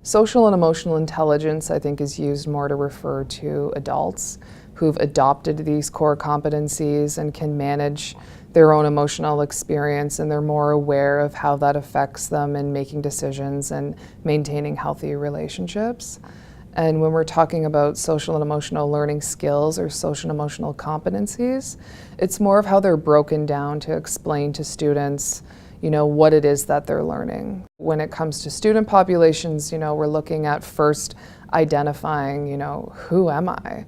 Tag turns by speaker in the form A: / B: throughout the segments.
A: Social and emotional intelligence, I think, is used more to refer to adults who've adopted these core competencies and can manage their own emotional experience, and they're more aware of how that affects them in making decisions and maintaining healthy relationships. And when we're talking about social and emotional learning skills or social and emotional competencies, it's more of how they're broken down to explain to students what it is that they're learning. When it comes to student populations, we're looking at first identifying, who am I?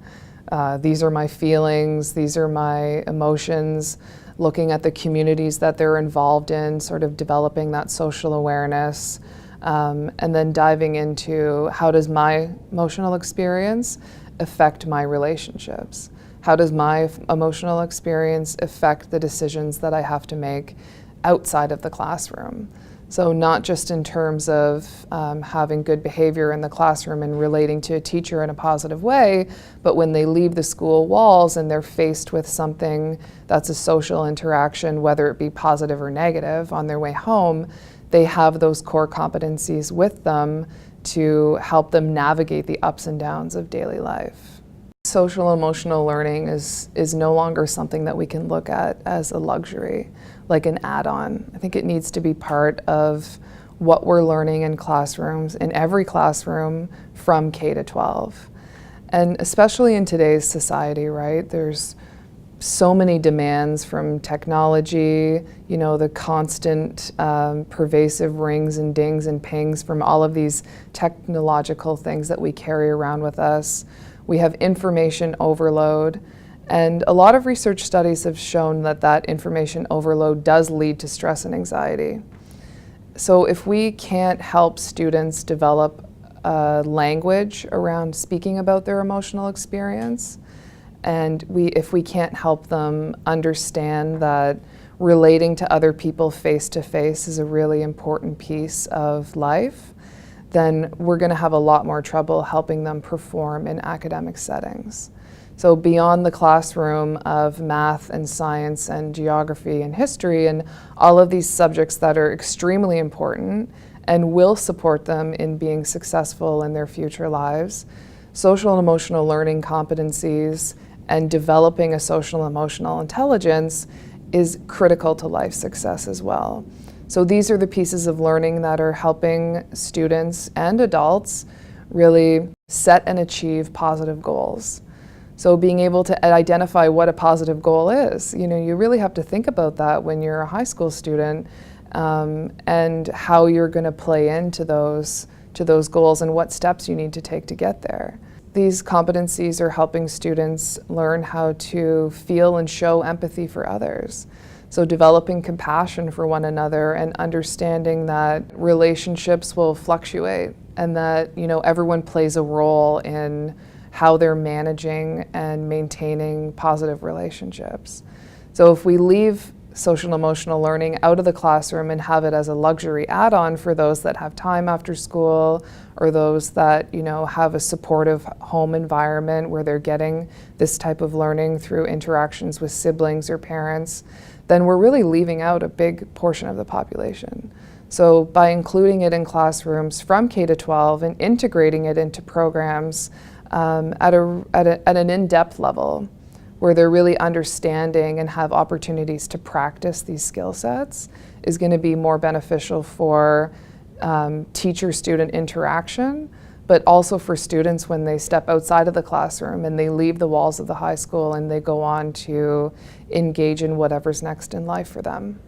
A: These are my feelings, these are my emotions, looking at the communities that they're involved in, sort of developing that social awareness, and then diving into how does my emotional experience affect my relationships? How does my emotional experience affect the decisions that I have to make outside of the classroom? So not just in terms of having good behavior in the classroom and relating to a teacher in a positive way, but when they leave the school walls and they're faced with something that's a social interaction, whether it be positive or negative, on their way home, they have those core competencies with them to help them navigate the ups and downs of daily life. Social emotional learning is no longer something that we can look at as a luxury, like an add-on. I think it needs to be part of what we're learning in classrooms, in every classroom from K to 12. And especially in today's society, right? There's so many demands from technology, the constant pervasive rings and dings and pings from all of these technological things that we carry around with us. We have information overload, and a lot of research studies have shown that information overload does lead to stress and anxiety. So if we can't help students develop language around speaking about their emotional experience, and if we can't help them understand that relating to other people face to face is a really important piece of life, then we're going to have a lot more trouble helping them perform in academic settings. So beyond the classroom of math and science and geography and history and all of these subjects that are extremely important and will support them in being successful in their future lives, social and emotional learning competencies and developing a social and emotional intelligence is critical to life success as well. So these are the pieces of learning that are helping students and adults really set and achieve positive goals. So being able to identify what a positive goal is, you really have to think about that when you're a high school student, and how you're going to play into those goals and what steps you need to take to get there. These competencies are helping students learn how to feel and show empathy for others. So developing compassion for one another and understanding that relationships will fluctuate and that, everyone plays a role in how they're managing and maintaining positive relationships. So if we leave social and emotional learning out of the classroom and have it as a luxury add-on for those that have time after school or those that have a supportive home environment where they're getting this type of learning through interactions with siblings or parents, then we're really leaving out a big portion of the population. So by including it in classrooms from K to 12 and integrating it into programs at an in-depth level, where they're really understanding and have opportunities to practice these skill sets, is going to be more beneficial for teacher-student interaction, but also for students when they step outside of the classroom and they leave the walls of the high school and they go on to engage in whatever's next in life for them.